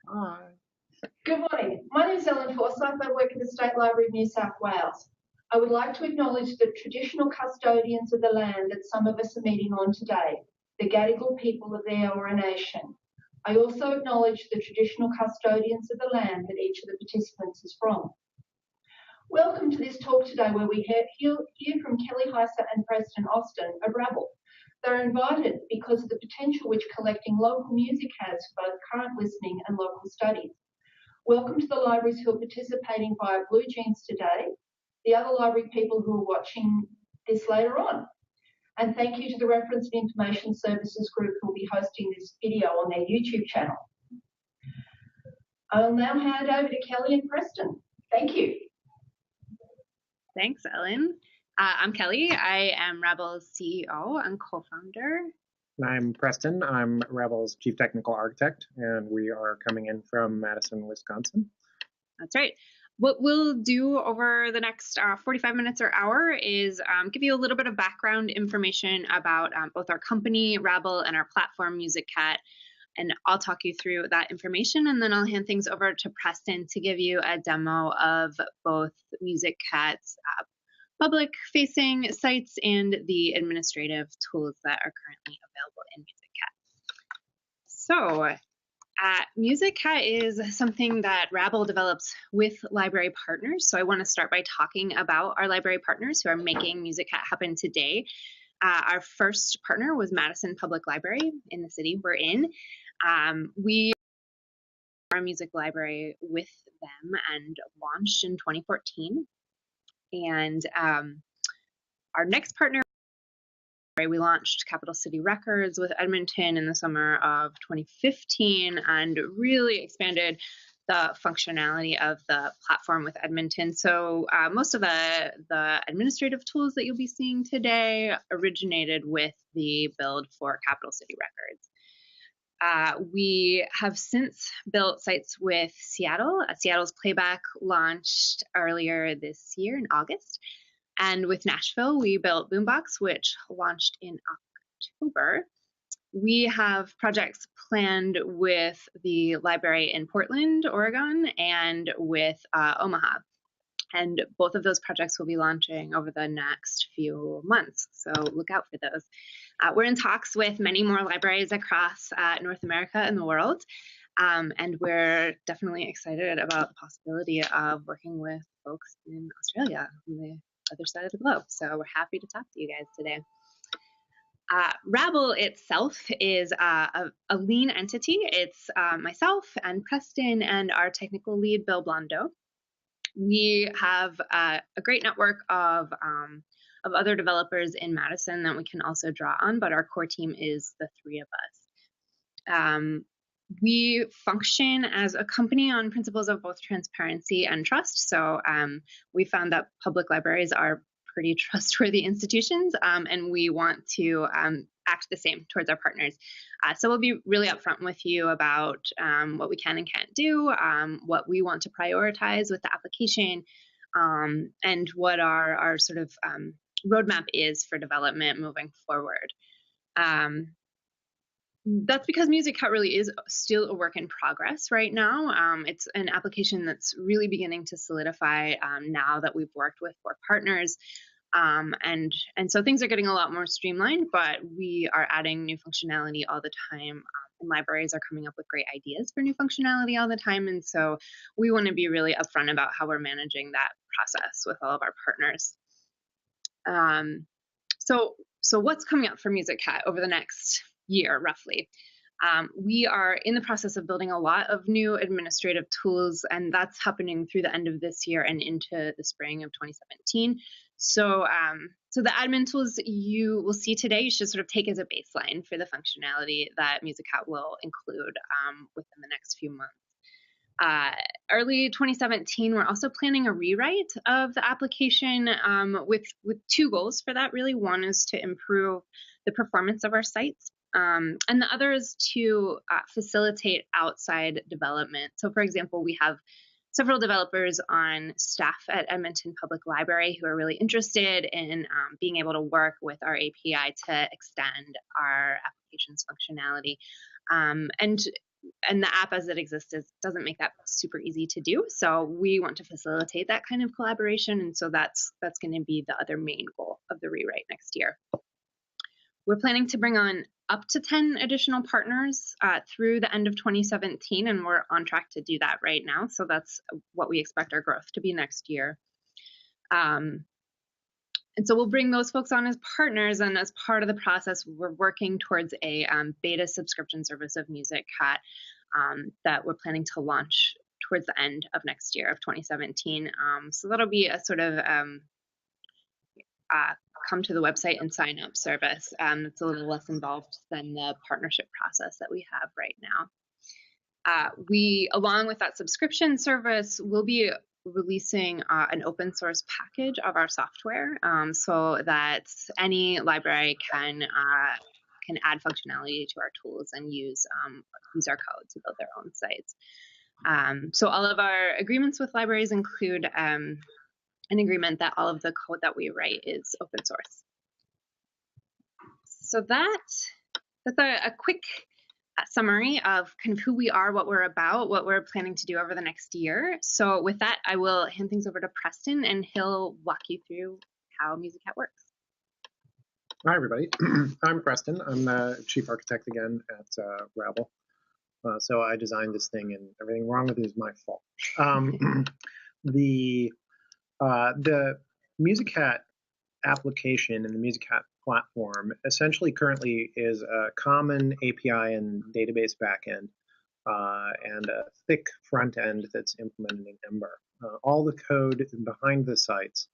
Hi. Good morning. My name is Ellen Forsyth. I work at the State Library of New South Wales. I would like to acknowledge the traditional custodians of the land that some of us are meeting on today, the Gadigal people of the Eora Nation. I also acknowledge the traditional custodians of the land that each of the participants is from. Welcome to this talk today where we hear from Kelly Heiser and Preston Austin of Rabble. They're invited because of the potential which collecting local music has for both current listening and local studies. Welcome to the libraries who are participating via Blue Jeans today, the other library people who are watching this later on. And thank you to the Reference and Information Services Group who will be hosting this video on their YouTube channel. I'll now hand over to Kelly and Preston. Thank you. Thanks, Ellen. I'm Kelly. I am Rabble's CEO and co-founder. I'm Preston. I'm Rabble's Chief Technical Architect, and we are coming in from Madison, Wisconsin. That's right. What we'll do over the next 45 minutes or hour is give you a little bit of background information about both our company, Rabble, and our platform, Musicat. And I'll talk you through that information, and then I'll hand things over to Preston to give you a demo of both Musicat's public-facing sites and the administrative tools that are currently available in Musicat. So, Musicat is something that Rabble develops with library partners. So I want to start by talking about our library partners who are making Musicat happen today. Our first partner was Madison Public Library in the city we're in. We are a music library with them and launched in 2014. And our next partner, we launched Capital City Records with Edmonton in the summer of 2015 and really expanded the functionality of the platform with Edmonton. So most of the administrative tools that you'll be seeing today originated with the build for Capital City Records. We have since built sites with Seattle. Seattle's Playback launched earlier this year in August. And with Nashville, we built Boombox, which launched in October. We have projects planned with the library in Portland, Oregon, and with Omaha. And both of those projects will be launching over the next few months, so look out for those. We're in talks with many more libraries across North America and the world, and we're definitely excited about the possibility of working with folks in Australia on the other side of the globe. So we're happy to talk to you guys today. Rabble itself is a lean entity. It's myself and Preston and our technical lead, Bill Blondo. We have a great network of other developers in Madison that we can also draw on, but our core team is the three of us. We function as a company on principles of both transparency and trust. So we found that public libraries are pretty trustworthy institutions, and we want to act the same towards our partners. So we'll be really upfront with you about what we can and can't do, what we want to prioritize with the application, and what our sort of roadmap is for development moving forward. That's because Musicat really is still a work in progress right now. It's an application that's really beginning to solidify now that we've worked with 4 partners. And so things are getting a lot more streamlined, but we are adding new functionality all the time. And libraries are coming up with great ideas for new functionality all the time. And so we want to be really upfront about how we're managing that process with all of our partners. So what's coming up for Musicat over the next year, roughly? We are in the process of building a lot of new administrative tools, and that's happening through the end of this year and into the spring of 2017. So the admin tools you will see today, you should sort of take as a baseline for the functionality that Musicat will include within the next few months. Early 2017, we're also planning a rewrite of the application with 2 goals for that, really. One is to improve the performance of our sites, and the other is to facilitate outside development. So, for example, we have several developers on staff at Edmonton Public Library who are really interested in being able to work with our API to extend our application's functionality. And and the app as it exists doesn't make that super easy to do. So we want to facilitate that kind of collaboration. And so that's going to be the other main goal of the rewrite next year. We're planning to bring on up to 10 additional partners through the end of 2017, and we're on track to do that right now. So that's what we expect our growth to be next year. And so we'll bring those folks on as partners, and as part of the process, we're working towards a beta subscription service of Musicat that we're planning to launch towards the end of next year, of 2017. So that'll be a sort of come to the website and sign up service. It's a little less involved than the partnership process that we have right now. We, along with that subscription service, will be releasing an open source package of our software so that any library can add functionality to our tools and use our code to build their own sites. So all of our agreements with libraries include an agreement that all of the code that we write is open source. So that's a quick summary of kind of who we are, what we're about, what we're planning to do over the next year. So with that, I will hand things over to Preston, and he'll walk you through how Musicat works. Hi, everybody. I'm Preston. I'm the chief architect again at Rabble. So I designed this thing, and everything wrong with it is my fault. The Musicat application and the Musicat platform essentially currently is a common API and database backend and a thick front end that's implemented in Ember. All the code behind the sites,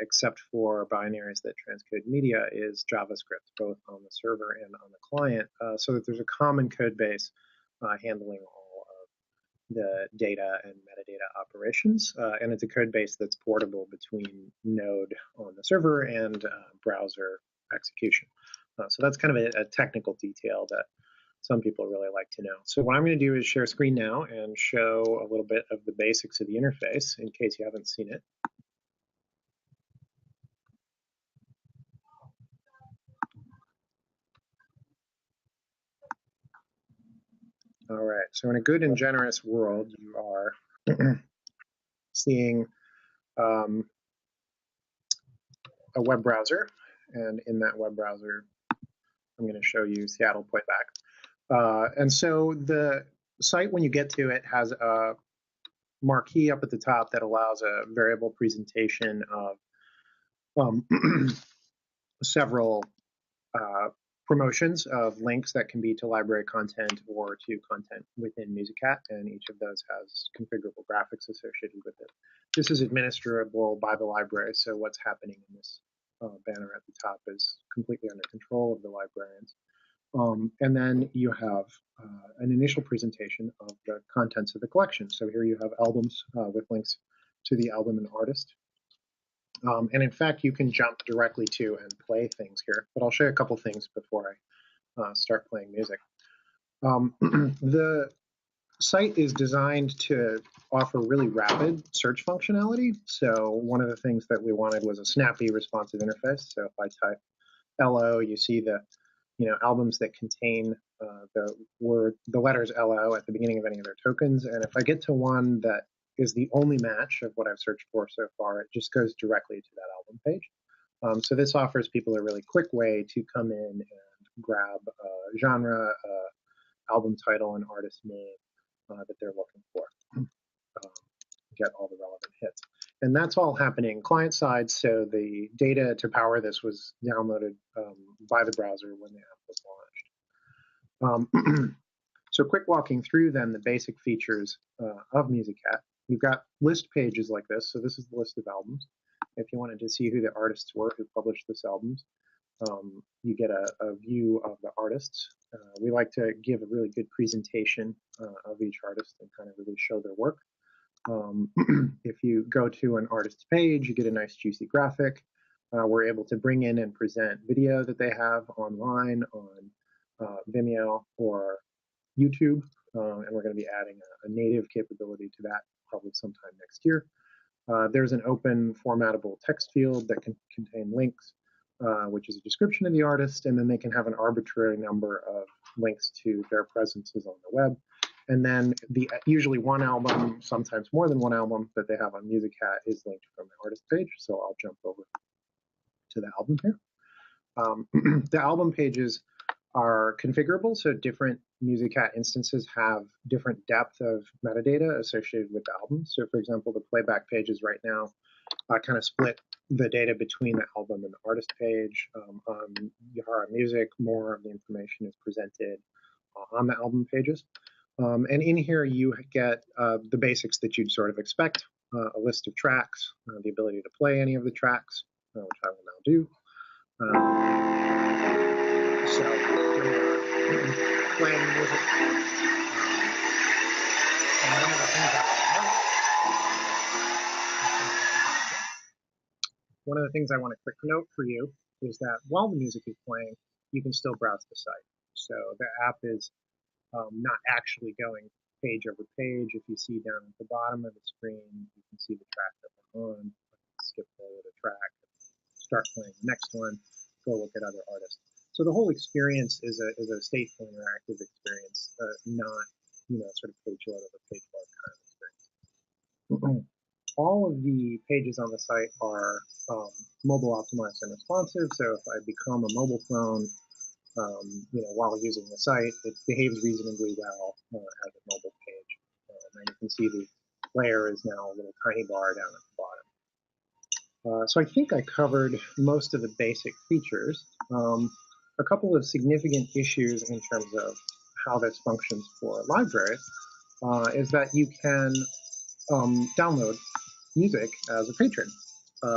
except for binaries that transcode media, is JavaScript, both on the server and on the client, so that there's a common code base handling all of the data and metadata operations, and it's a code base that's portable between Node on the server and browser execution. So that's kind of a technical detail that some people really like to know. So what I'm going to do is share screen now and show a little bit of the basics of the interface in case you haven't seen it. All right, so in a good and generous world, you are seeing a web browser, and in that web browser, I'm going to show you Seattle Playback. And so the site, when you get to it, has a marquee up at the top that allows a variable presentation of several promotions of links that can be to library content or to content within Musicat, and each of those has configurable graphics associated with it. This is administrable by the library, so what's happening in this banner at the top is completely under control of the librarians. And then you have an initial presentation of the contents of the collection. So here you have albums with links to the album and artist. And in fact, you can jump directly to and play things here, but I'll show you a couple things before I start playing music. The site is designed to offer really rapid search functionality. So one of the things that we wanted was a snappy, responsive interface. So if I type LO, you see the albums that contain the letters LO at the beginning of any of their tokens. And if I get to one that is the only match of what I've searched for so far, it just goes directly to that album page. So this offers people a really quick way to come in and grab a genre, album title, and artist name that they're looking for, get all the relevant hits. And that's all happening client side, so the data to power this was downloaded by the browser when the app was launched. So quick walking through then the basic features of Musicat. You've got list pages like this, so this is the list of albums. If you wanted to see who the artists were who published this albums, you get a view of the artists. We like to give a really good presentation of each artist and kind of really show their work. If you go to an artist's page, you get a nice juicy graphic. We're able to bring in and present video that they have online on Vimeo or YouTube, and we're going to be adding a native capability to that probably sometime next year. There's an open formatable text field that can contain links, which is a description of the artist, and then they can have an arbitrary number of links to their presences on the web. And then usually one album, sometimes more than one album that they have on Musicat is linked from the artist page. So I'll jump over to the album here. The album pages are configurable, so different Musicat instances have different depth of metadata associated with the album. So for example, the playback pages right now kind of split the data between the album and the artist page. On Yahara Music, more of the information is presented on the album pages. And in here you get the basics that you'd sort of expect, a list of tracks, the ability to play any of the tracks, which I will now do. So playing music. One of the things I want to quick note for you is that while the music is playing, you can still browse the site. So the app is not actually going page over page. If you see down at the bottom of the screen, you can see the track that we're on. Skip forward a track, start playing the next one, go look at other artists. So the whole experience is a stateful interactive experience, not sort of page load over page load kind of experience. All of the pages on the site are mobile optimized and responsive. So if I become a mobile phone, while using the site, it behaves reasonably well as a mobile page. And you can see the layer is now a little tiny bar down at the bottom. So I think I covered most of the basic features. A couple of significant issues in terms of how this functions for libraries is that you can download music as a patron.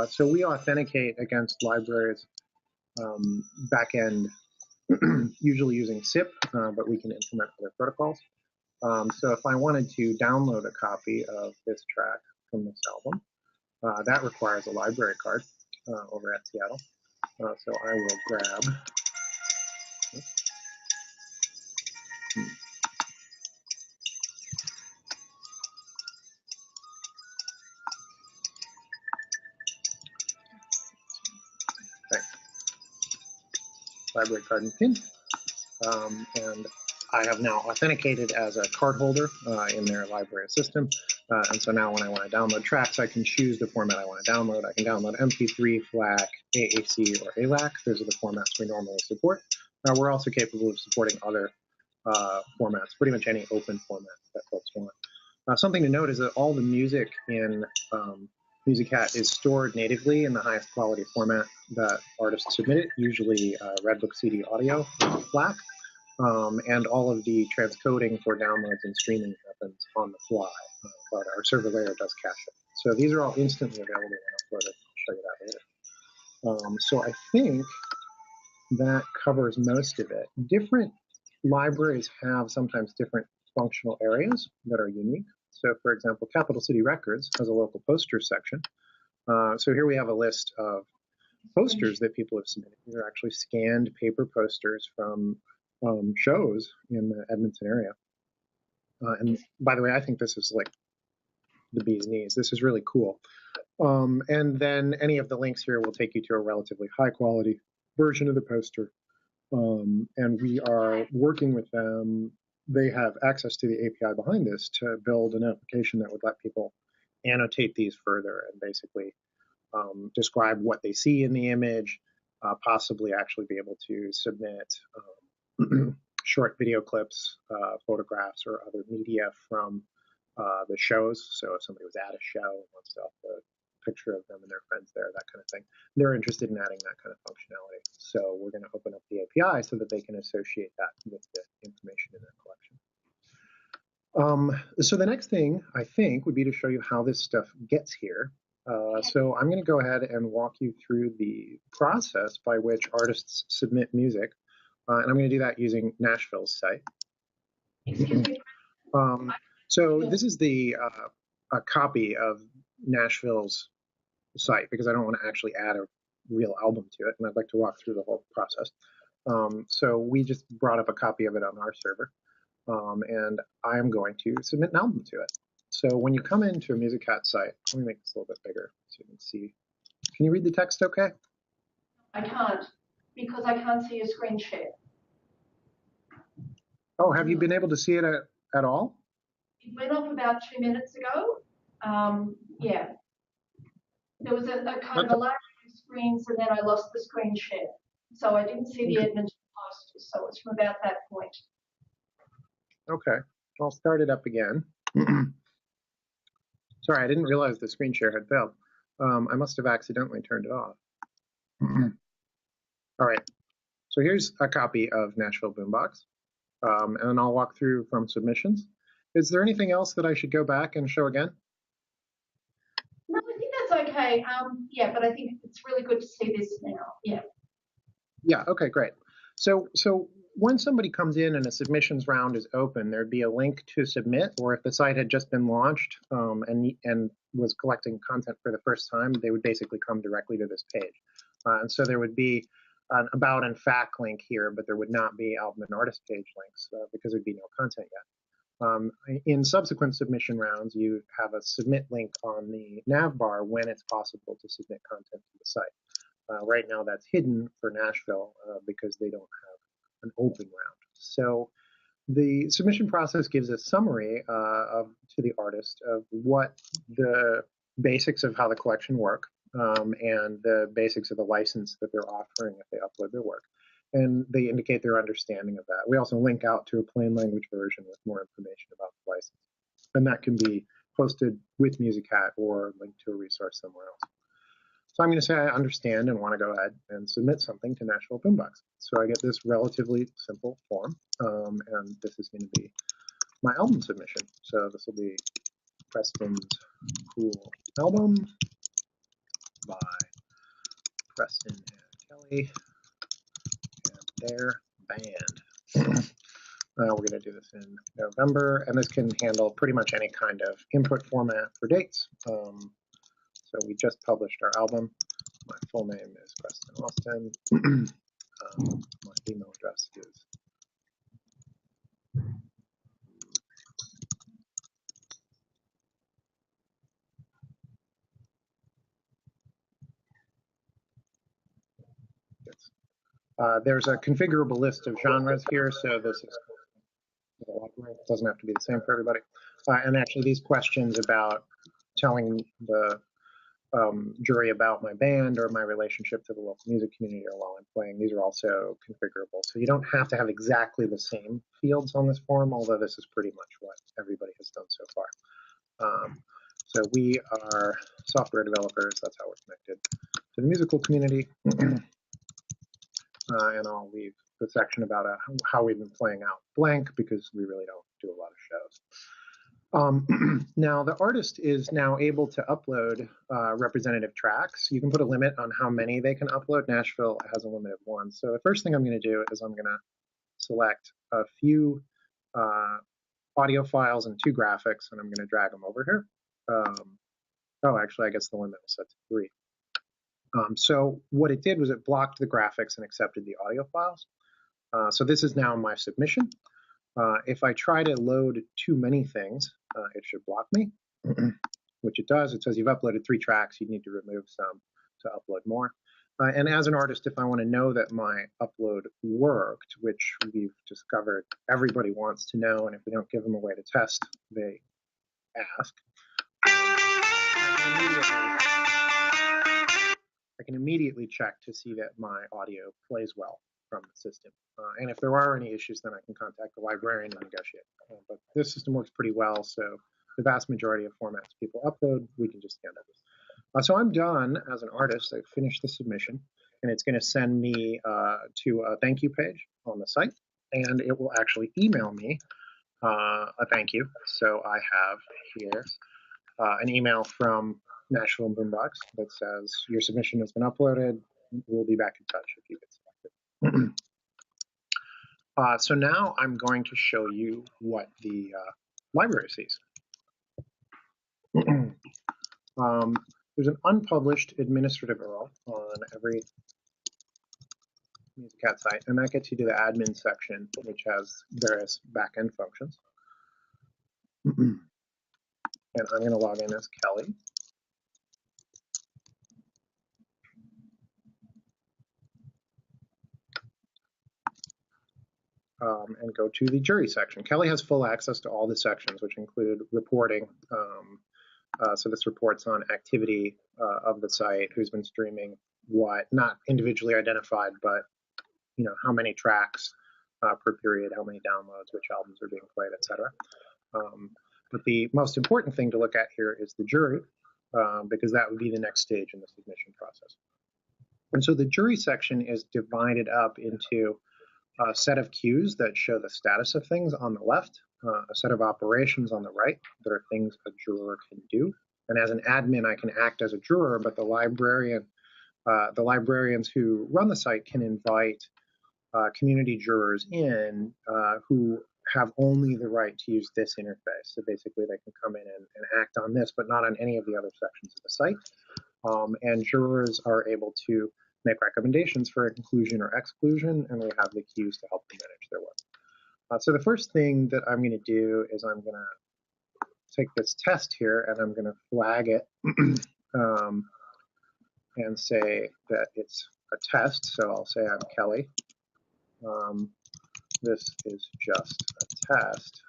So we authenticate against libraries backend, usually using SIP, but we can implement other protocols. So if I wanted to download a copy of this track from this album, that requires a library card over at Seattle. So I will grab library card and PIN. And I have now authenticated as a card holder in their library system. And so now when I want to download tracks, I can choose the format I want to download. I can download MP3, FLAC, AAC, or ALAC. Those are the formats we normally support. We're also capable of supporting other formats, pretty much any open format that folks want. Something to note is that all the music in Musicat is stored natively in the highest quality format that artists submit it, usually Redbook CD audio or FLAC. And all of the transcoding for downloads and streaming happens on the fly, but our server layer does cache it. So these are all instantly available when uploaded. I'll show you that later. So I think that covers most of it. Different libraries have sometimes different functional areas that are unique. So for example, Capital City Records has a local posters section. So here we have a list of posters that people have submitted. These are actually scanned paper posters from shows in the Edmonton area. And by the way, I think this is like the bee's knees. This is really cool. And then any of the links here will take you to a relatively high quality version of the poster. And we are working with them. They have access to the API behind this to build an application that would let people annotate these further and basically describe what they see in the image, possibly actually be able to submit short video clips, photographs, or other media from the shows. So if somebody was at a show and wants to upload a picture of them and their friends there, that kind of thing, they're interested in adding that kind of functionality. So we're going to open up the API so that they can associate that with the information in their collection. So the next thing, I think, would be to show you how this stuff gets here. So I'm going to go ahead and walk you through the process by which artists submit music. And I'm going to do that using Nashville's site. So this is a copy of Nashville's site because I don't want to actually add a real album to it, and I'd like to walk through the whole process. So we just brought up a copy of it on our server, and I'm going to submit an album to it. So when you come into a Musicat site, let me make this a little bit bigger so you can see. Can you read the text okay? I can't, because I can't see your screen share. Oh, have you been able to see it at all? it went off about 2 minutes ago. Yeah. There was a kind of a large screens, and then I lost the screen share. So I didn't see the Edmonton Post. So it's from about that point. Okay, I'll start it up again. Sorry, I didn't realize the screen share had failed. I must have accidentally turned it off. All right, so here's a copy of Nashville Boombox, and I'll walk through from submissions. Is there anything else that I should go back and show again? No, I think that's okay. Yeah, but I think it's really good to see this now. Yeah. Yeah, okay, great. So when somebody comes in and a submissions round is open, there'd be a link to submit, or if the site had just been launched and was collecting content for the first time, they would basically come directly to this page. And so there would be an about and fact link here, but there would not be album and artist page links because there'd be no content yet. In subsequent submission rounds, you have a submit link on the nav bar when it's possible to submit content to the site. Right now that's hidden for Nashville because they don't have an open round. So the submission process gives a summary to the artist of what the basics of how the collection work and the basics of the license that they're offering if they upload their work. And they indicate their understanding of that. We also link out to a plain language version with more information about the license. And that can be posted with Musicat or linked to a resource somewhere else. So I'm going to say I understand and want to go ahead and submit something to Nashville Boombox. So I get this relatively simple form, and this is going to be my album submission. So this will be Preston's Cool Album by Preston and Kelly and their band. We're going to do this in November, and this can handle pretty much any kind of input format for dates. So we just published our album. My full name is Preston Austin. My email address is there's a configurable list of genres here, so this is it doesn't have to be the same for everybody. And actually, these questions about telling the jury about my band or my relationship to the local music community or while I'm playing, these are also configurable. So you don't have to have exactly the same fields on this form, although this is pretty much what everybody has done so far. So we are software developers. That's how we're connected to the musical community. And I'll leave the section about how we've been playing out blank because we really don't do a lot of shows. Now, the artist is now able to upload representative tracks. You can put a limit on how many they can upload. Nashville has a limit of 1. So the first thing I'm going to do is I'm going to select a few audio files and 2 graphics, and I'm going to drag them over here. Oh, actually, I guess the limit was set to 3. So what it did was it blocked the graphics and accepted the audio files. So this is now my submission. If I try to load too many things, it should block me, which it does. It says you've uploaded 3 tracks. You need to remove some to upload more. And as an artist, if I want to know that my upload worked, which we've discovered everybody wants to know, and if we don't give them a way to test, they ask, I can immediately check to see that my audio plays well from the system. And if there are any issues, then I can contact the librarian and negotiate. But this system works pretty well, so the vast majority of formats people upload, we can just handle this. So I'm done as an artist. I've finished the submission, and it's going to send me to a thank you page on the site, and it will actually email me a thank you. So I have here an email from Nashville Boombox that says your submission has been uploaded. We'll be back in touch if you get selected. So now I'm going to show you what the library sees. There's an unpublished administrative URL on every Musicat site, and that gets you to the admin section, which has various backend functions. And I'm going to log in as Kelly. and go to the jury section. Kelly has full access to all the sections, which include reporting. So this reports on activity of the site, who's been streaming what, not individually identified, but how many tracks per period, how many downloads, which albums are being played, etc. But the most important thing to look at here is the jury, because that would be the next stage in the submission process. And so the jury section is divided up into a set of cues that show the status of things on the left, a set of operations on the right that are things a juror can do. And as an admin, I can act as a juror, but the librarians who run the site can invite community jurors in who have only the right to use this interface. So basically, they can come in and act on this, but not on any of the other sections of the site. And jurors are able to make recommendations for inclusion or exclusion, and we have the cues to help them manage their work. So the first thing that I'm going to do is I'm going to take this test here, and I'm going to flag it and say that it's a test. So I'll say I'm Kelly. This is just a test.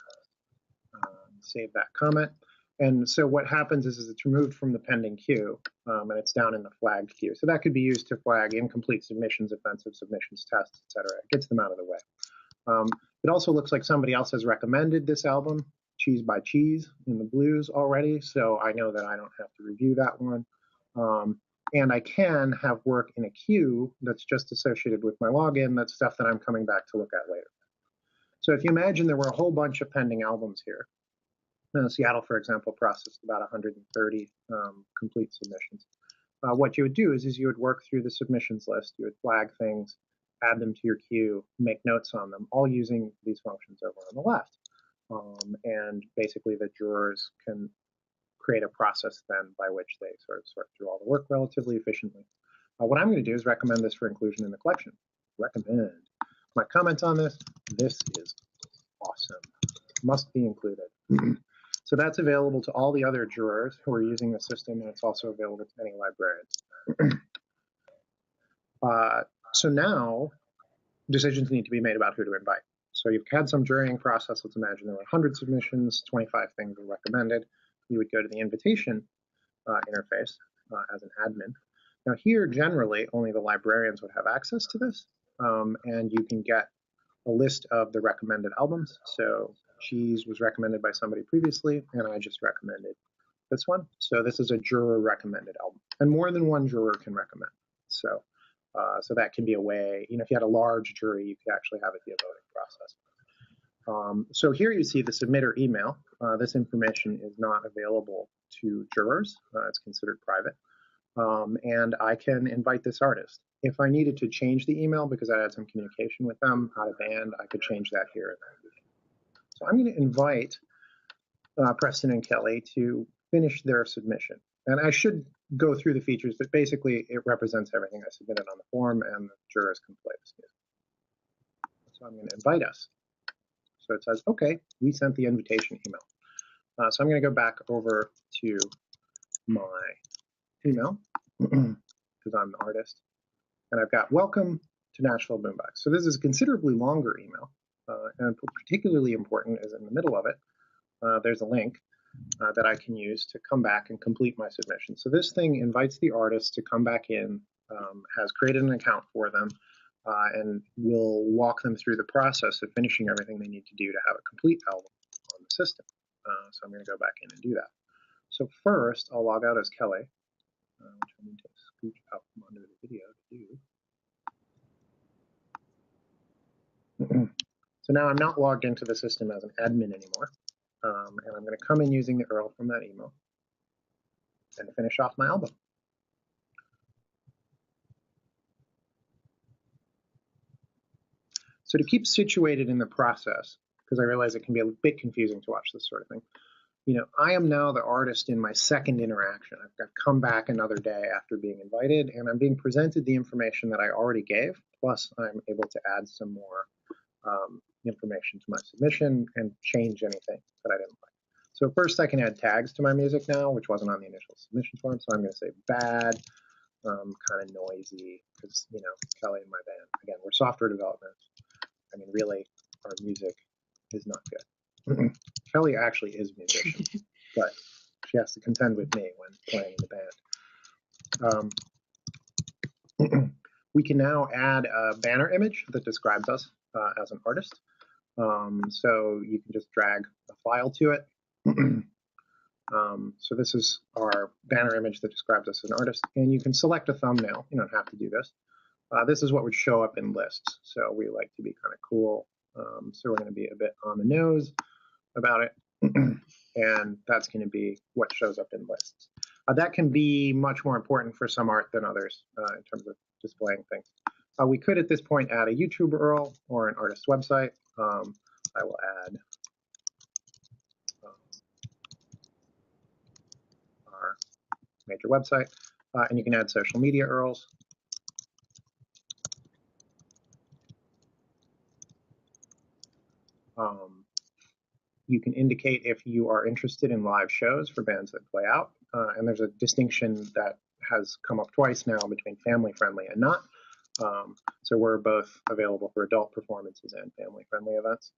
Save that comment. And so what happens is it's removed from the pending queue, and it's down in the flagged queue. So that could be used to flag incomplete submissions, offensive submissions, tests, etc. It gets them out of the way. It also looks like somebody else has recommended this album, Cheese by Cheese, in the blues already, so I know that I don't have to review that one. And I can have work in a queue that's just associated with my login. That's stuff that I'm coming back to look at later. So if you imagine there were a whole bunch of pending albums here, Seattle, for example, processed about 130 complete submissions. What you would do is you would work through the submissions list. You would flag things, add them to your queue, make notes on them, all using these functions over on the left. And basically, the jurors can create a process then by which they sort through all the work relatively efficiently. What I'm going to do is recommend this for inclusion in the collection. Recommend. My comments on this is awesome. Must be included. So that's available to all the other jurors who are using the system, and it's also available to any librarians. So now decisions need to be made about who to invite. So you've had some jurying process. Let's imagine there were 100 submissions, 25 things were recommended. You would go to the invitation interface as an admin. Now here, generally, only the librarians would have access to this, and you can get a list of the recommended albums. So Cheese was recommended by somebody previously, and I just recommended this one. So this is a juror recommended album, and more than one juror can recommend. So that can be a way, if you had a large jury, you could actually have it be a voting process. So here you see the submitter email. This information is not available to jurors. It's considered private. And I can invite this artist. If I needed to change the email because I had some communication with them out of band, I could change that here. So I'm going to invite Preston and Kelly to finish their submission. And I should go through the features, but basically it represents everything I submitted on the form, and the jurors can play this music. So I'm going to invite us. So it says, okay, we sent the invitation email. So I'm going to go back over to my email because I'm the artist. And I've got welcome to Nashville Boombox. So this is a considerably longer email. And particularly important is in the middle of it, there's a link that I can use to come back and complete my submission. So this thing invites the artist to come back in, has created an account for them, and will walk them through the process of finishing everything they need to do to have a complete album on the system. So I'm going to go back in and do that. So first, I'll log out as Kelly, which I need to scooch up from under the video to do. So now I'm not logged into the system as an admin anymore. And I'm going to come in using the URL from that email and finish off my album. So to keep situated in the process, because I realize it can be a bit confusing to watch this sort of thing, I am now the artist in my second interaction. I've come back another day after being invited, and I'm being presented the information that I already gave, plus I'm able to add some more information to my submission and change anything that I didn't like. So first I can add tags to my music now, which wasn't on the initial submission form. So I'm going to say bad, kind of noisy, because, Kelly and my band, again, we're software development. I mean, really, our music is not good. Kelly actually is a musician, but she has to contend with me when playing in the band. We can now add a banner image that describes us as an artist. So you can just drag a file to it. So this is our banner image that describes us as an artist, and you can select a thumbnail. You don't have to do this. This is what would show up in lists. So we like to be kind of cool. So we're going to be a bit on the nose about it, and that's going to be what shows up in lists. That can be much more important for some art than others in terms of displaying things. We could at this point add a YouTube URL or an artist's website. I will add our major website, and you can add social media URLs. You can indicate if you are interested in live shows for bands that play out, and there's a distinction that has come up twice now between family-friendly and not. So we're both available for adult performances and family-friendly events.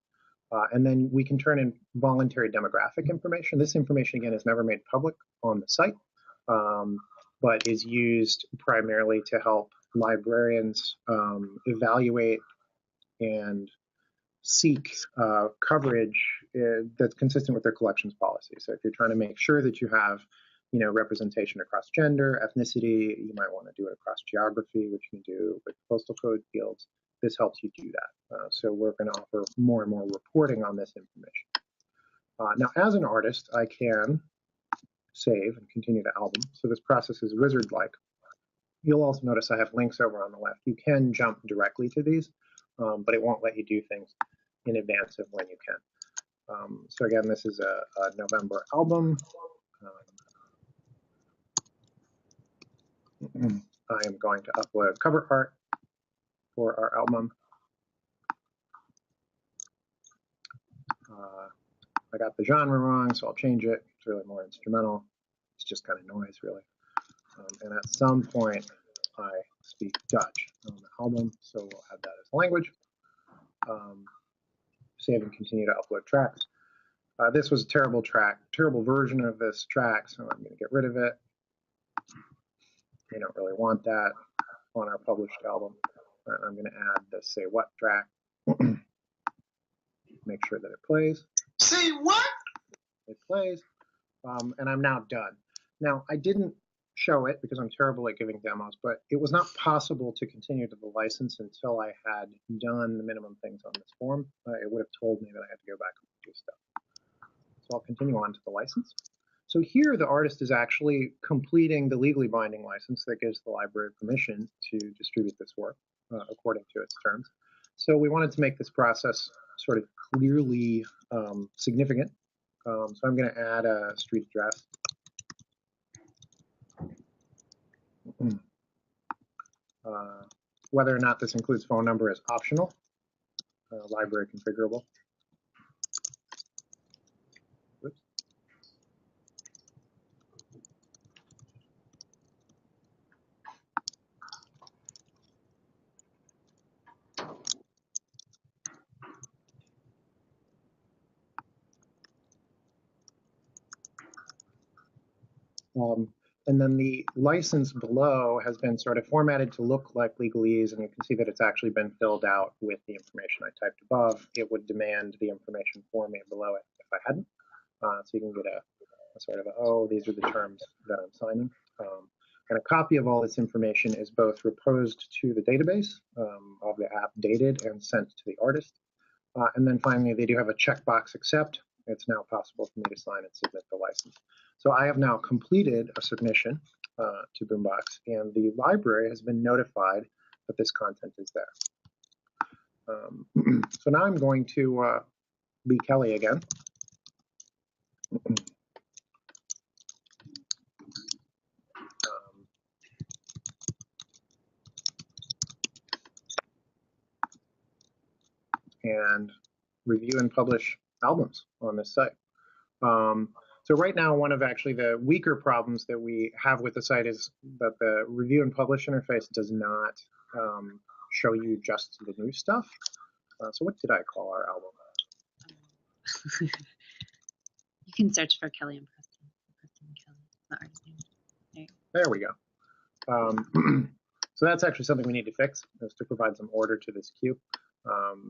And then we can turn in voluntary demographic information. This information, again, is never made public on the site, but is used primarily to help librarians evaluate and seek coverage that's consistent with their collections policy. So if you're trying to make sure that you have, representation across gender, ethnicity, you might want to do it across geography, which you can do with postal code fields. This helps you do that. So we're going to offer more and more reporting on this information. Now, as an artist, I can save and continue to album. So this process is wizard-like. You'll also notice I have links over on the left. You can jump directly to these, but it won't let you do things in advance of when you can. So again, this is a November album. I am going to upload cover art for our album. I got the genre wrong, so I'll change it. It's really more instrumental. It's just kind of noise, really. And at some point, I speak Dutch on the album, so we'll add that as a language. Save and continue to upload tracks. This was a terrible version of this track, so I'm going to get rid of it. We don't really want that on our published album. I'm going to add the Say What track. Make sure that it plays. Say what? It plays. And I'm now done. Now, I didn't show it because I'm terrible at giving demos, but it was not possible to continue to the license until I had done the minimum things on this form. It would have told me that I had to go back and do stuff. So I'll continue on to the license. So here the artist is actually completing the legally binding license that gives the library permission to distribute this work according to its terms. So we wanted to make this process sort of clearly significant. So I'm going to add a street address. Whether or not this includes phone number is optional, library configurable. Oops. And then the license below has been sort of formatted to look like legalese, and you can see that it's actually been filled out with the information I typed above. It would demand the information for me below it if I hadn't. So you can get a sort of, oh, these are the terms that I'm signing. And a copy of all this information is both reposed to the database of the app, dated and sent to the artist. And then finally, they do have a checkbox accept. It's now possible for me to sign and submit the license. So I have now completed a submission to Boombox, and the library has been notified that this content is there. So now I'm going to be Kelly again. And review and publish albums on this site. So right now, one of actually the weaker problems that we have with the site is that the review and publish interface does not show you just the new stuff. So what did I call our album? You can search for Kelly and Preston. Preston and Kelly, the artist name. There we go. So that's actually something we need to fix, is to provide some order to this queue,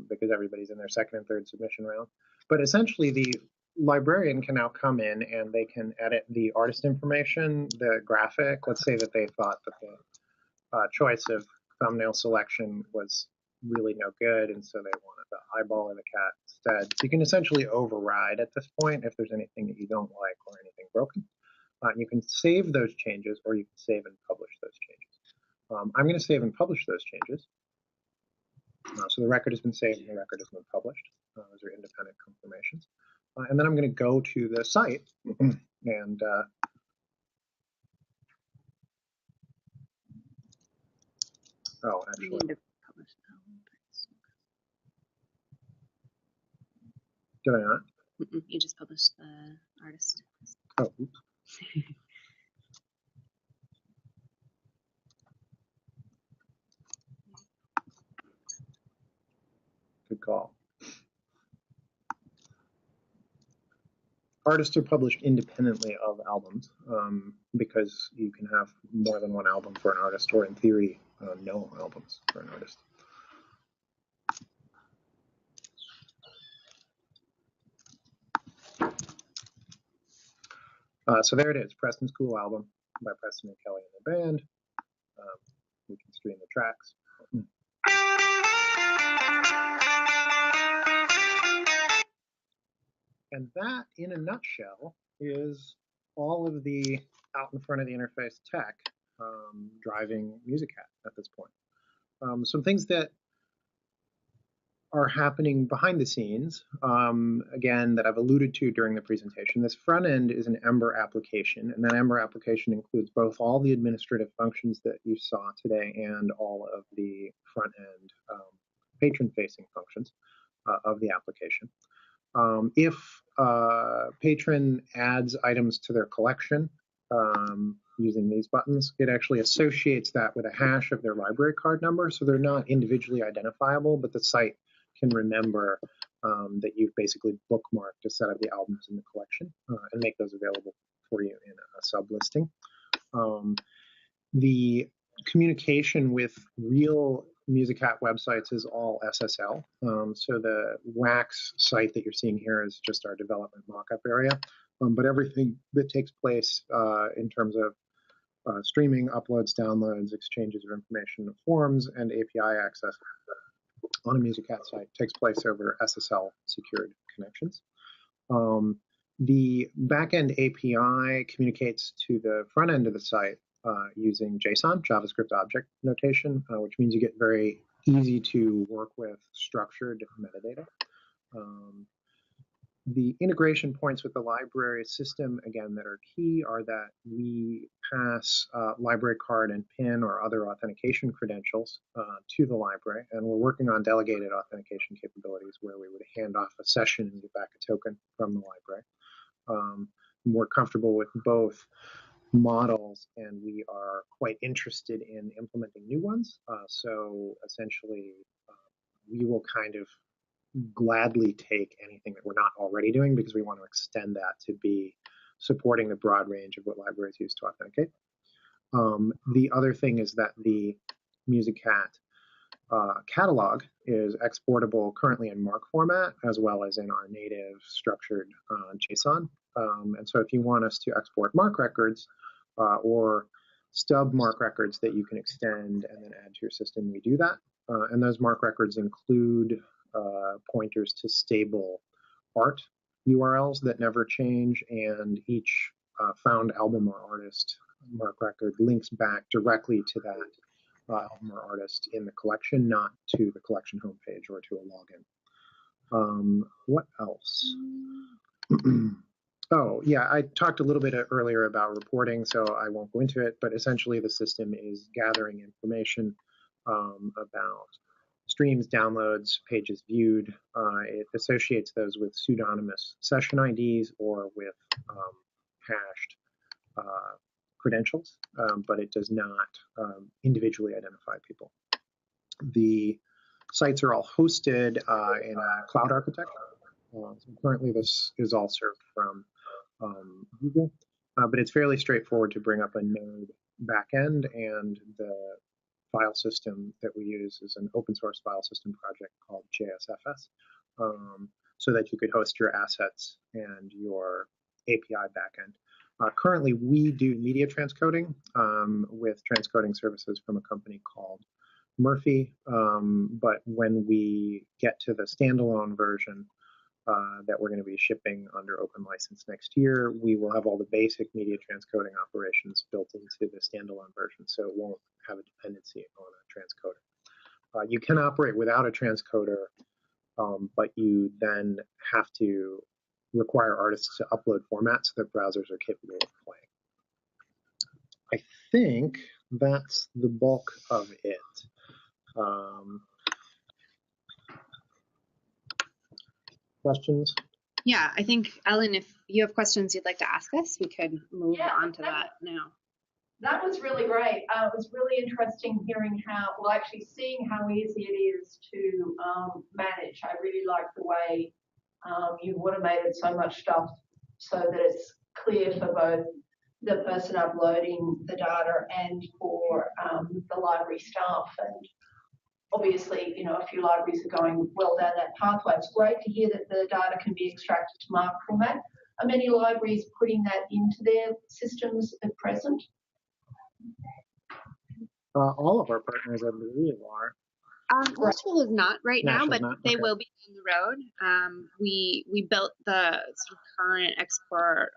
because everybody's in their second and third submission round. But essentially, the librarian can now come in and they can edit the artist information, the graphic. Let's say that they thought that the choice of thumbnail selection was really no good, and so they wanted the eyeball or the cat instead. So you can essentially override at this point if there's anything that you don't like or anything broken. You can save those changes, or you can save and publish those changes. I'm going to save and publish those changes. So the record has been saved and the record has been published. Those are independent confirmations. And then I'm going to go to the site and oh, actually. You need to publish the album. Did I not? You just published the artist. Oh, oops. Good call. Artists are published independently of albums, because you can have more than one album for an artist, or in theory, no albums for an artist. So there it is, Preston's Cool Album by Preston and Kelly and the band. We can stream the tracks. And that, in a nutshell, is all of the out in front of the interface tech driving Musicat at this point. Some things that are happening behind the scenes, again, that I've alluded to during the presentation. This front end is an Ember application, and that Ember application includes both all the administrative functions that you saw today and all of the front end patron-facing functions of the application. If a patron adds items to their collection using these buttons, it actually associates that with a hash of their library card number, so they're not individually identifiable, but the site can remember that you've basically bookmarked a set of the albums in the collection and make those available for you in a sub-listing. The communication with real Musicat websites is all SSL. So the WAX site that you're seeing here is just our development mockup area. But everything that takes place in terms of streaming, uploads, downloads, exchanges of information, forums, and API access on a Musicat site takes place over SSL secured connections. The backend API communicates to the front end of the site using JSON, JavaScript object notation, which means you get very easy to work with structured metadata. The integration points with the library system, again, that are key are that we pass library card and PIN or other authentication credentials to the library, and we're working on delegated authentication capabilities where we would hand off a session and get back a token from the library. We're comfortable with both models, and we are quite interested in implementing new ones. So essentially, we will kind of gladly take anything that we're not already doing because we want to extend that to be supporting the broad range of what libraries use to authenticate. The other thing is that the Musicat catalog is exportable currently in MARC format as well as in our native structured JSON. And so if you want us to export MARC records or stub MARC records that you can extend and then add to your system, we do that. And those MARC records include pointers to stable art URLs that never change, and each found album or artist MARC record links back directly to that album or artist in the collection, not to the collection homepage or to a login. What else? Oh, yeah, I talked a little bit earlier about reporting, so I won't go into it, but essentially the system is gathering information about streams, downloads, pages viewed. It associates those with pseudonymous session IDs or with hashed credentials, but it does not individually identify people. The sites are all hosted in a cloud architecture. So currently, this is all served from Google, but it's fairly straightforward to bring up a node backend, and the file system that we use is an open source file system project called JSFS, so that you could host your assets and your API backend. Currently, we do media transcoding with transcoding services from a company called Murphy, but when we get to the standalone version that we're going to be shipping under open license next year, we will have all the basic media transcoding operations built into the standalone version, so it won't have a dependency on a transcoder. You can operate without a transcoder, but you then have to require artists to upload formats that browsers are capable of playing. I think that's the bulk of it. Questions? Yeah, I think, Ellen, if you have questions you'd like to ask us, we could move on to that now. That was really great. It was really interesting hearing actually seeing how easy it is to manage. I really like the way you've automated so much stuff so that it's clear for both the person uploading the data and for the library staff. And obviously, a few libraries are going well down that pathway. It's great to hear that the data can be extracted to MARC format. Are many libraries putting that into their systems at present? All of our partners, I believe, are. Nashville is not right now, but they will be on the road. We built the sort of current export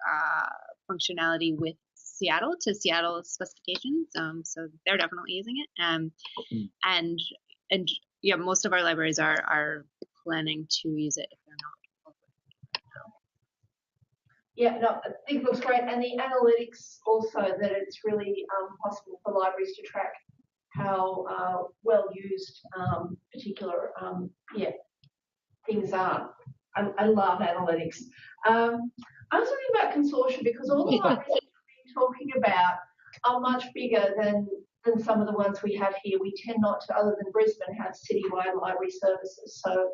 functionality with Seattle to Seattle specifications, so they're definitely using it. And yeah, most of our libraries are planning to use it if they're not. Yeah, no, I think it looks great, and the analytics also, that it's really possible for libraries to track how well used particular things are. I love analytics. I was talking about consortia because all the libraries that we've been talking about are much bigger than some of the ones we have here. We tend not to, other than Brisbane, have citywide library services. So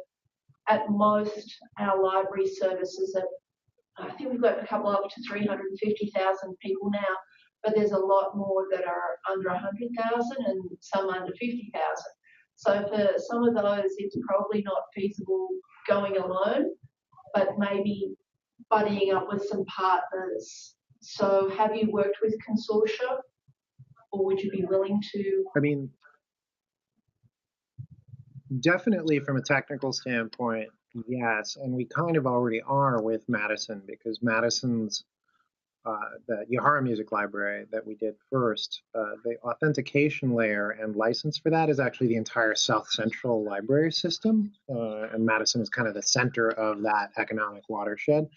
at most, our library services are, I think we've got a couple up to 350,000 people now, but there's a lot more that are under 100,000 and some under 50,000. So for some of those, it's probably not feasible going alone, but maybe buddying up with some partners. So have you worked with consortia, or would you be willing to? I mean, definitely from a technical standpoint, yes, and we kind of already are with Madison, because Madison's the Yahara Music Library that we did first, the authentication layer and license for that is actually the entire South Central library system, and Madison is kind of the center of that economic watershed.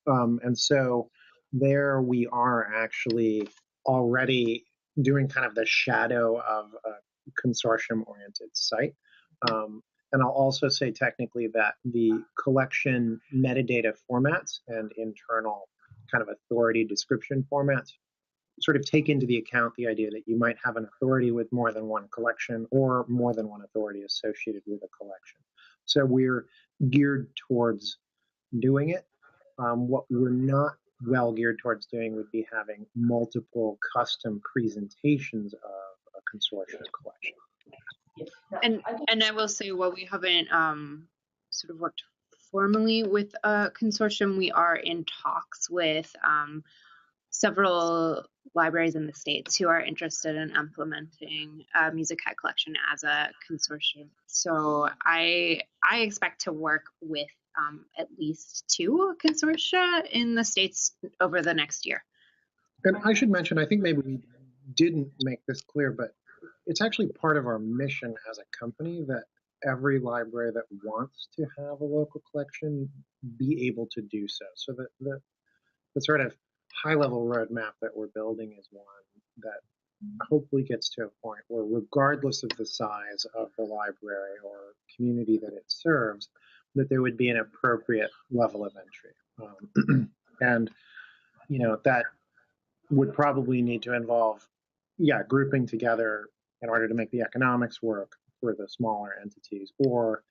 And so there we are actually already doing kind of the shadow of a consortium-oriented site. And I'll also say technically that the collection metadata formats and internal kind of authority description formats sort of take into the account the idea that you might have an authority with more than one collection or more than one authority associated with a collection. So we're geared towards doing it. What we're not well geared towards doing would be having multiple custom presentations of a consortium collection. And I will say, while we haven't sort of worked formally with a consortium, we are in talks with several libraries in the States who are interested in implementing a Musicat collection as a consortium. So I expect to work with at least 2 consortia in the States over the next year. And I should mention, I think maybe we didn't make this clear, but it's actually part of our mission as a company that every library that wants to have a local collection be able to do so. So that the sort of high-level roadmap that we're building is one that hopefully gets to a point where, regardless of the size of the library or community that it serves, that there would be an appropriate level of entry. And, that would probably need to involve, grouping together in order to make the economics work, the smaller entities, or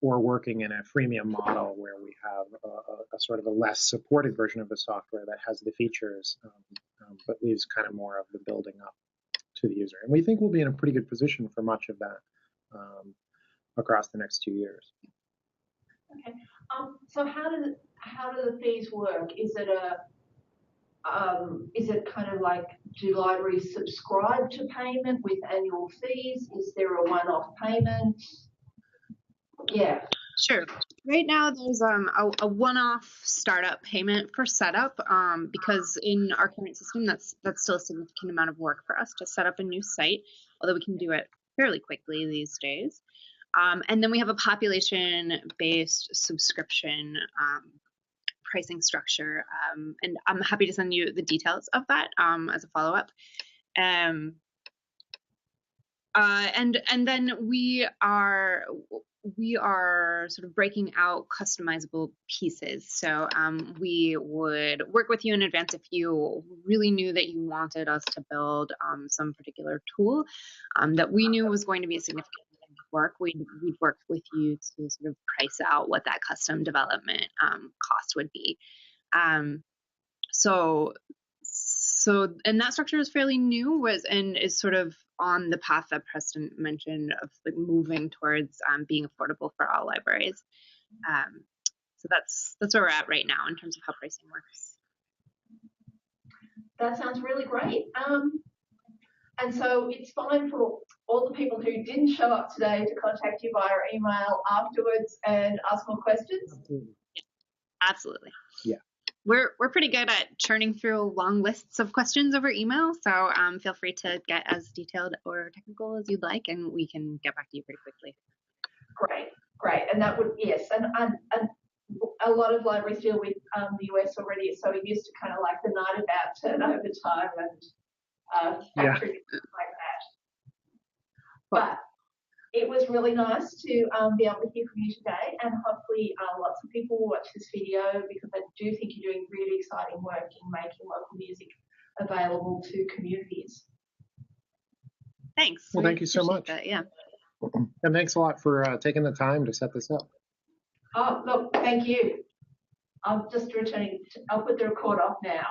working in a freemium model where we have a sort of a less supported version of the software that has the features, but leaves kind of more of the building up to the user. And we think we'll be in a pretty good position for much of that across the next 2 years. Okay. So how do the fees work? Is it kind of like, do libraries subscribe to payment with annual fees? Is there a one-off payment? Yeah. Sure. Right now, there's a one-off startup payment for setup, because in our current system, that's still a significant amount of work for us to set up a new site, although we can do it fairly quickly these days. And then we have a population-based subscription pricing structure, and I'm happy to send you the details of that as a follow-up. And then we are sort of breaking out customizable pieces. So we would work with you in advance if you really knew that you wanted us to build some particular tool that we knew was going to be a significant amount of work. We'd work with you to sort of price out what that custom development cost would be. And that structure is fairly new, and is sort of on the path that Preston mentioned of like moving towards being affordable for all libraries. So that's where we're at right now in terms of how pricing works. That sounds really great. And so it's fine for all the people who didn't show up today to contact you via email afterwards and ask more questions? Absolutely. Yeah. We're pretty good at churning through long lists of questions over email, so feel free to get as detailed or technical as you'd like, and we can get back to you pretty quickly. Great. And that would, yes, and a lot of libraries deal with the US already, so we're used to kind of like the night about turnover time and factory like that. But it was really nice to be able to hear from you today, and hopefully lots of people will watch this video, because I do think you're doing really exciting work in making local music available to communities. Thanks. Well, thank you so much. That, yeah. And thanks a lot for taking the time to set this up. Oh, look, thank you. I'm just returning. I'll put the record off now.